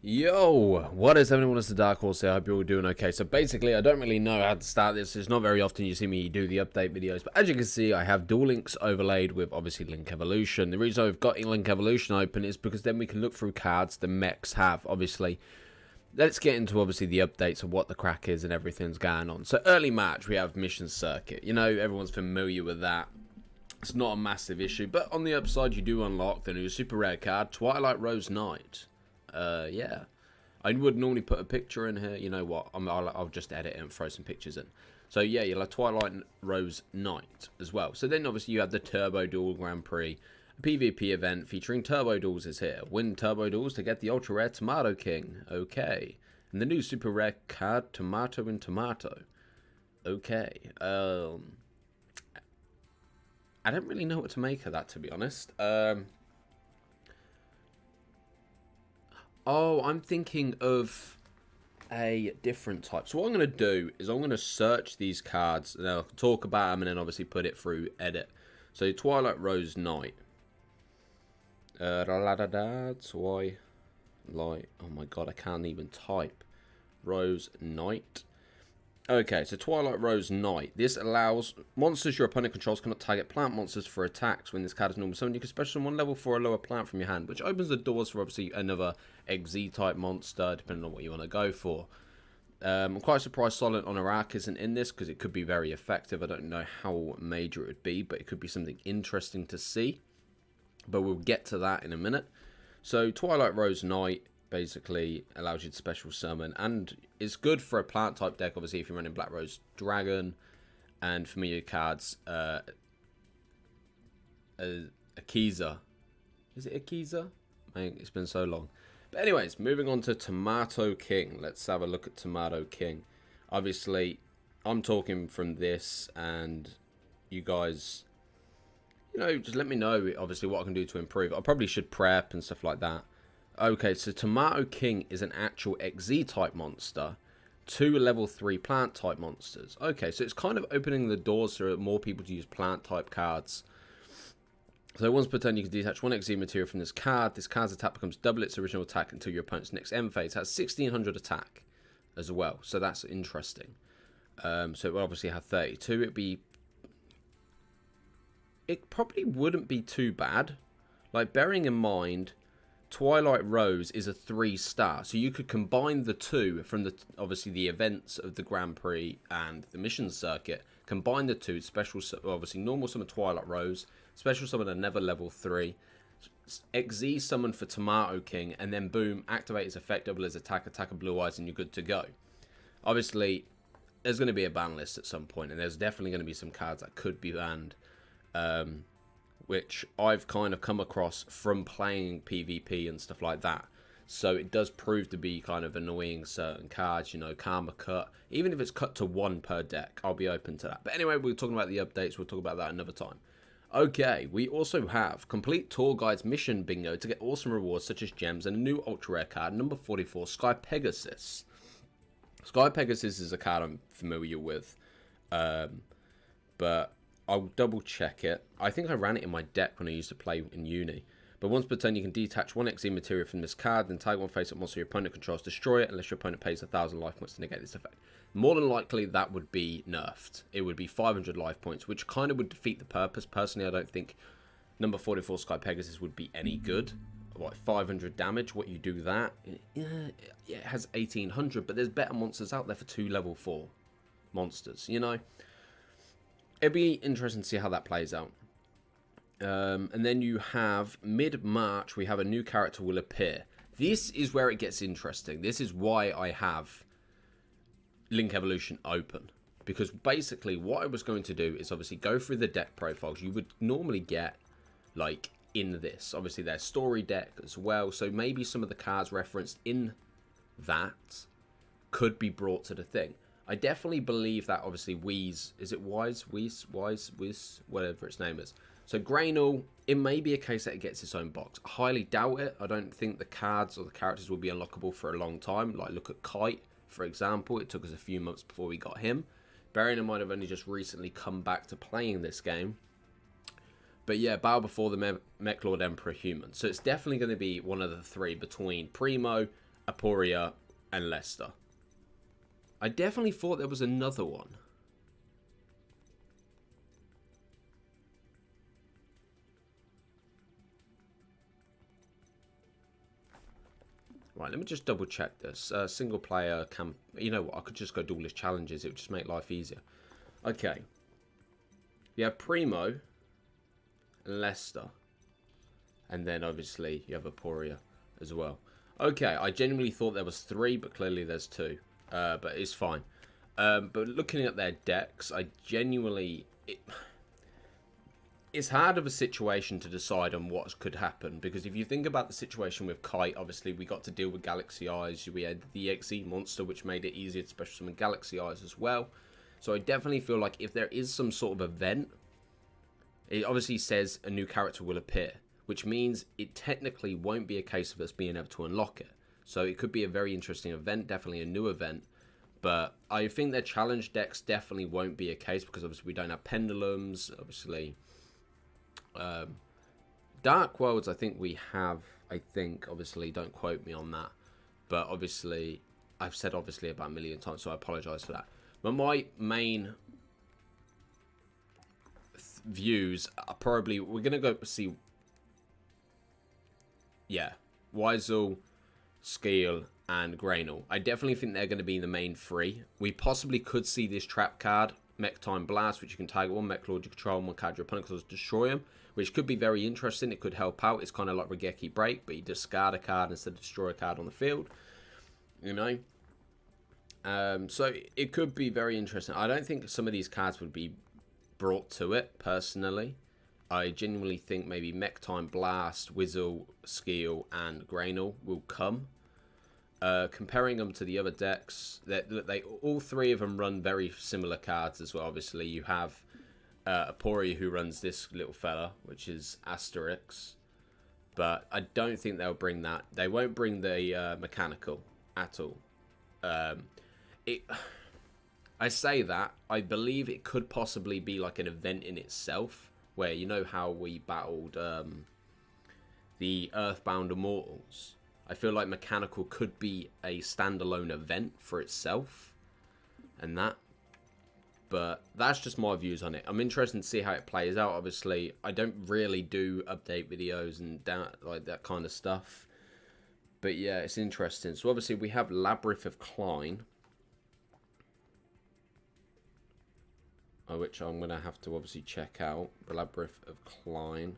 Yo, what is everyone? It's the Dark Horse here. I hope you're all doing okay. So basically, I don't really know how to start this. It's not very often you see me do the update videos, but as you can see, I have Duel Links overlaid with obviously Link Evolution. The reason I've got Link Evolution open is because then we can look through cards the mechs have. Obviously, let's get into obviously the updates of what the crack is and everything's going on. So early match, we have Mission Circuit. You know, everyone's familiar with that. It's not a massive issue, but on the upside, you do unlock the new super rare card, Twilight Rose Knight. Yeah. I would normally put a picture in here. You know what? I'll just edit it and throw some pictures in. So yeah, you'll have Twilight Rose Knight as well. So then obviously you have the Turbo Duel Grand Prix. A PvP event featuring Turbo Duels is here. Win Turbo Duels to get the ultra rare Tomato King. Okay. And the new super rare card, Tomato in Tomato. Okay. I don't really know what to make of that, to be honest. Oh, I'm thinking of a different type. So what I'm going to do is I'm going to search these cards and I'll talk about them and then obviously put it through edit. So Twilight Rose Knight. Twilight. Oh my god, I can't even type. Rose Knight. Okay, so Twilight Rose Knight. This allows monsters your opponent controls cannot target plant monsters for attacks. When this card is normal summon, you can special summon 1 level 4 or lower plant from your hand, which opens the doors for obviously another XZ type monster, depending on what you want to go for. I'm quite surprised Silent Honorak isn't in this, because it could be very effective. I don't know how major it would be, but it could be something interesting to see. But we'll get to that in a minute. So Twilight Rose Knight basically allows you to special summon, and it's good for a plant type deck, obviously, if you're running Black Rose Dragon and familiar cards. Akiza. Is it Akiza? Man, it's been so long. But anyways, moving on to Tomato King. Let's have a look at Tomato King. Obviously, I'm talking from this, and you guys, you know, just let me know, obviously, what I can do to improve. I probably should prep and stuff like that. Okay, so Tomato King is an actual XZ type monster. 2 level 3 plant type monsters. Okay, so it's kind of opening the doors for more people to use plant type cards. So once per turn you can detach 1 XZ material from this card. This card's attack becomes double its original attack until your opponent's next end phase. It has 1600 attack as well, so that's interesting. So it will obviously have 32. It probably wouldn't be too bad. Like, bearing in mind, Twilight Rose is a 3-star, so you could combine the two from obviously the events of the Grand Prix and the mission circuit. Combine the two, obviously normal summon Twilight Rose, special summon another level 3, XZ summon for Tomato King, and then boom, activate his effect, double his attack of Blue Eyes, and you're good to go. Obviously, there's going to be a ban list at some point, and there's definitely going to be some cards that could be banned. Which I've kind of come across from playing PvP and stuff like that. So it does prove to be kind of annoying certain cards, you know, Karma Cut. Even if it's cut to 1 per deck, I'll be open to that. But anyway, we're talking about the updates. We'll talk about that another time. Okay, we also have Complete Tour Guide's Mission Bingo to get awesome rewards such as gems and a new ultra rare card, number 44, Sky Pegasus. Sky Pegasus is a card I'm familiar with. But I'll double check it. I think I ran it in my deck when I used to play in uni. But once per turn you can detach 1 XZ material from this card, then tag 1 face-up monster your opponent controls, destroy it unless your opponent pays 1000 life points to negate this effect. More than likely that would be nerfed. It would be 500 life points, which kind of would defeat the purpose. Personally, I don't think number 44 Sky Pegasus would be any good. What, 500 damage? What, you do that? Yeah, it has 1800, but there's better monsters out there for 2 level 4 monsters, you know? It'd be interesting to see how that plays out. And then you have mid-March, we have a new character will appear. This is where it gets interesting. This is why I have Link Evolution open. Because basically what I was going to do is obviously go through the deck profiles you would normally get, like, in this. Obviously there's story deck as well. So maybe some of the cards referenced in that could be brought to the thing. I definitely believe that, obviously, Wheeze, is it Wise, whatever its name is. So, Graynul, it may be a case that it gets its own box. I highly doubt it. I don't think the cards or the characters will be unlockable for a long time. Like, look at Kite, for example. It took us a few months before we got him. Bearing in mind, I've only just recently come back to playing this game. But yeah, bow before the Mech Lord Emperor Human. So, it's definitely going to be one of the three between Primo Aporia, and Leicester. I definitely thought there was another one. Right, let me just double check this. Single player camp. You know what? I could just go duelist challenges. It would just make life easier. Okay. You have Primo, Leicester, and then obviously you have Aporia as well. Okay, I genuinely thought there was 3, but clearly there's 2. But it's fine. But looking at their decks, I genuinely... It's hard of a situation to decide on what could happen, because if you think about the situation with Kite, obviously we got to deal with Galaxy Eyes, we had the EXE monster, which made it easier to special summon Galaxy Eyes as well. So I definitely feel like if there is some sort of event, it obviously says a new character will appear, which means it technically won't be a case of us being able to unlock it. So it could be a very interesting event, definitely a new event. But I think their challenge decks definitely won't be a case, because obviously we don't have pendulums, obviously... Dark Worlds, I think we have. Obviously, don't quote me on that, but obviously, I've said obviously about a million times, so I apologize for that. But my main views are probably, we're gonna go see, yeah, Weisel, Skeel, and Graynell. I definitely think they're going to be the main 3. We possibly could see this trap card, Mech Time Blast, which you can target one Mech Lord you control, one card your opponent controls, destroy him, which could be very interesting. It could help out. It's kind of like Regeki Break, but you discard a card instead of destroy a card on the field. You know? So it could be very interesting. I don't think some of these cards would be brought to it, personally. I genuinely think maybe Mech Time Blast, Whizzle, Skeel, and Graynell will come. Comparing them to the other decks, they all 3 of them run very similar cards as well. Obviously, you have Aporia, who runs this little fella, which is Asterix. But I don't think they'll bring that. They won't bring the mechanical at all. I say that. I believe it could possibly be like an event in itself, where you know how we battled the Earthbound Immortals. I feel like mechanical could be a standalone event for itself, and that. But that's just my views on it. I'm interested to see how it plays out. Obviously, I don't really do update videos and like that kind of stuff. But yeah, it's interesting. So obviously we have Labyrinth of Klein, which I'm going to have to obviously check out. Labyrinth of Klein.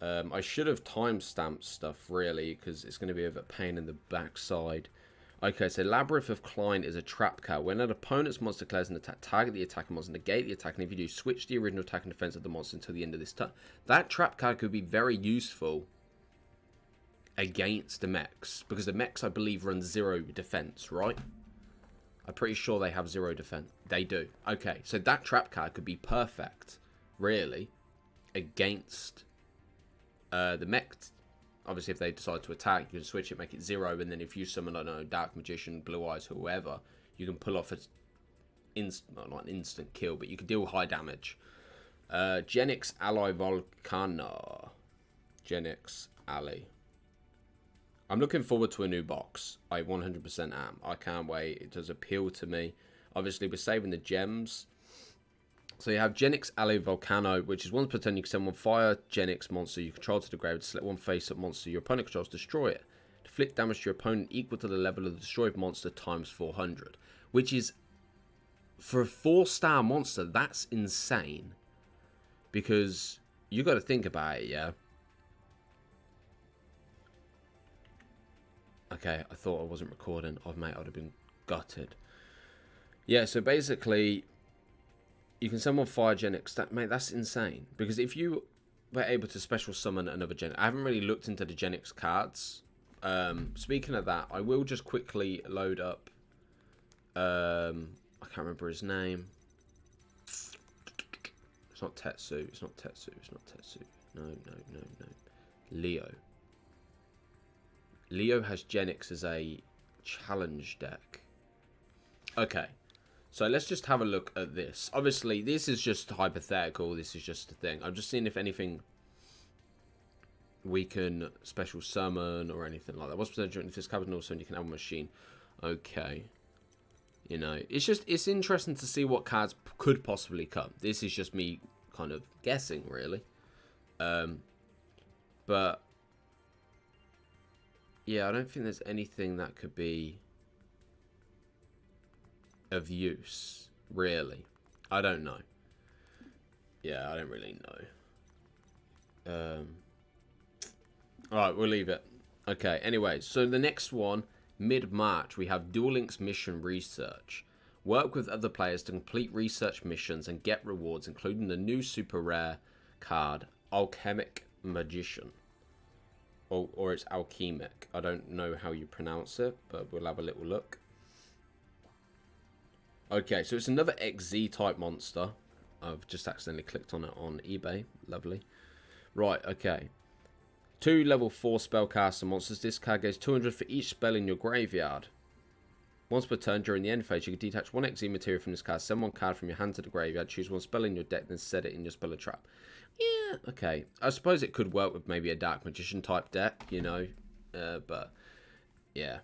I should have timestamped stuff, really, because it's going to be a bit of a pain in the backside. Okay, so Labyrinth of Klein is a trap card. When an opponent's monster declares an attack, target the attacking monster, negate the attack, and if you do, switch the original attack and defense of the monster until the end of this turn. That trap card could be very useful against the mechs, because the mechs, I believe, run 0 defense, right? I'm pretty sure they have 0 defense. They do. Okay, so that trap card could be perfect, really, against the mech. Obviously, if they decide to attack, you can switch it, make it 0, and then if you summon, I don't know, Dark Magician, Blue Eyes, whoever, you can pull off not an instant kill, but you can deal high damage. Genix Ally Volcana. Genix Ally. I'm looking forward to a new box. I 100% am. I can't wait. It does appeal to me. Obviously, we're saving the gems. So you have Genix Ally Volcano, which is once per turn you can send one fire Genix monster you control to the grave. To select one face-up monster your opponent controls, destroy it. Inflict damage to your opponent equal to the level of the destroyed monster times 400. Which is, for a 4-star monster, that's insane. Because you got to think about it, yeah? Okay, I thought I wasn't recording. Oh, mate, I would have been gutted. Yeah, so basically, you can summon fire Genix. Mate, that's insane. Because if you were able to special summon another Genix... I haven't really looked into the Genix cards. Speaking of that, I will just quickly load up... I can't remember his name. It's not Tetsu. It's not Tetsu. It's not Tetsu. No. Leo. Leo has Genix as a challenge deck. Okay. So let's just have a look at this. Obviously, this is just hypothetical. This is just a thing. I'm just seeing if anything weaken, special summon, or anything like that. What's potential if this card also you can have a machine? Okay. You know, it's interesting to see what cards could possibly come. This is just me kind of guessing, really. But yeah, I don't think there's anything that could be of use, really. I don't know. Yeah, I don't really know. Alright, we'll leave it. Okay, anyway, so the next one, mid-March, we have Duel Links Mission Research. Work with other players to complete research missions and get rewards, including the new super rare card, Alchemic Magician. Or it's Alchemic. I don't know how you pronounce it, but we'll have a little look. Okay, so it's another XZ type monster. I've just accidentally clicked on it on eBay. Lovely. Right, okay. 2 level 4 spellcaster monsters. This card goes 200 for each spell in your graveyard. Once per turn during the end phase, you can detach 1 XZ material from this card, send 1 card from your hand to the graveyard, choose 1 spell in your deck, then set it in your spell or trap. Yeah, okay. I suppose it could work with maybe a Dark Magician type deck, you know. But, yeah.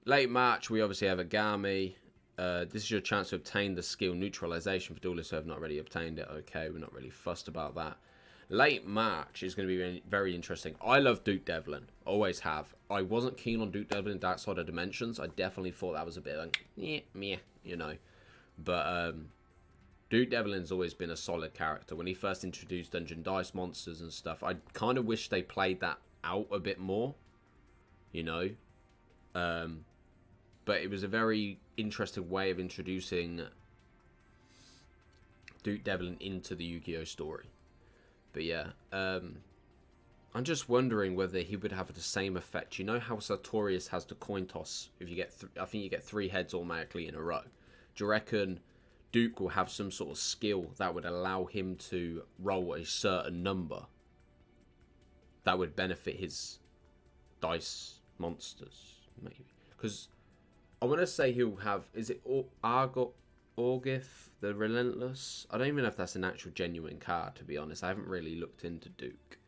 Late March, we obviously have Agami. This is your chance to obtain the skill Neutralization for duelists who have not already obtained it. Okay, we're not really fussed about that. Late March is going to be very interesting. I love Duke Devlin. Always have. I wasn't keen on Duke Devlin in Dark Side of Dimensions. I definitely thought that was a bit like, meh, you know. But Duke Devlin's always been a solid character. When he first introduced Dungeon Dice monsters and stuff, I kind of wish they played that out a bit more. You know. But it was a very interesting way of introducing Duke Devlin into the Yu-Gi-Oh story. But yeah, I'm just wondering whether he would have the same effect. You know how Sartorius has the coin toss? If you get, I think you get 3 heads automatically in a row. Do you reckon Duke will have some sort of skill that would allow him to roll a certain number that would benefit his dice monsters? Maybe because I want to say he'll have. Is it Orgith the Relentless? I don't even know if that's an actual genuine card, to be honest. I haven't really looked into Duke.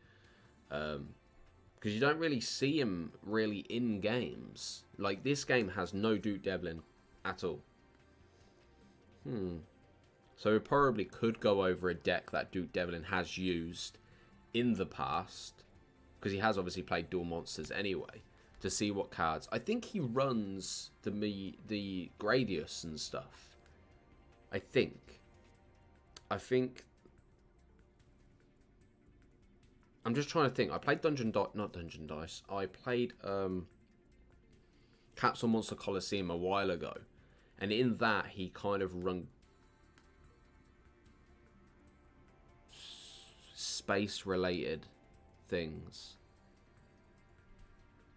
Because you don't really see him really in games. Like, this game has no Duke Devlin at all. So we probably could go over a deck that Duke Devlin has used in the past. Because he has obviously played dual monsters anyway. To see what cards. I think he runs the Gradius and stuff. I think I'm just trying to think. I played not Dungeon Dice. I played Capsule Monster Coliseum a while ago, and in that he kind of run space related things.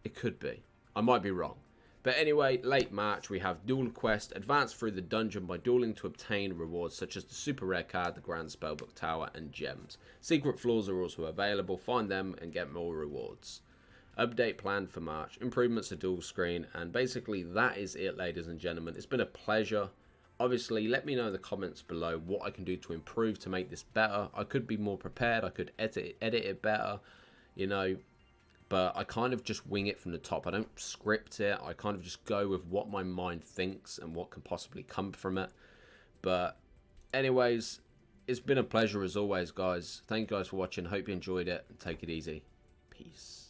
It could be. I might be wrong. But anyway, late March, we have Duel Quest. Advance through the dungeon by dueling to obtain rewards such as the super rare card, the Grand Spellbook Tower, and gems. Secret floors are also available. Find them and get more rewards. Update planned for March. Improvements to dual screen. And basically, that is it, ladies and gentlemen. It's been a pleasure. Obviously, let me know in the comments below what I can do to improve to make this better. I could be more prepared. I could edit it better. You know. But I kind of just wing it from the top. I don't script it. I kind of just go with what my mind thinks and what can possibly come from it. But anyways, it's been a pleasure as always, guys. Thank you guys for watching. Hope you enjoyed it. Take it easy. Peace.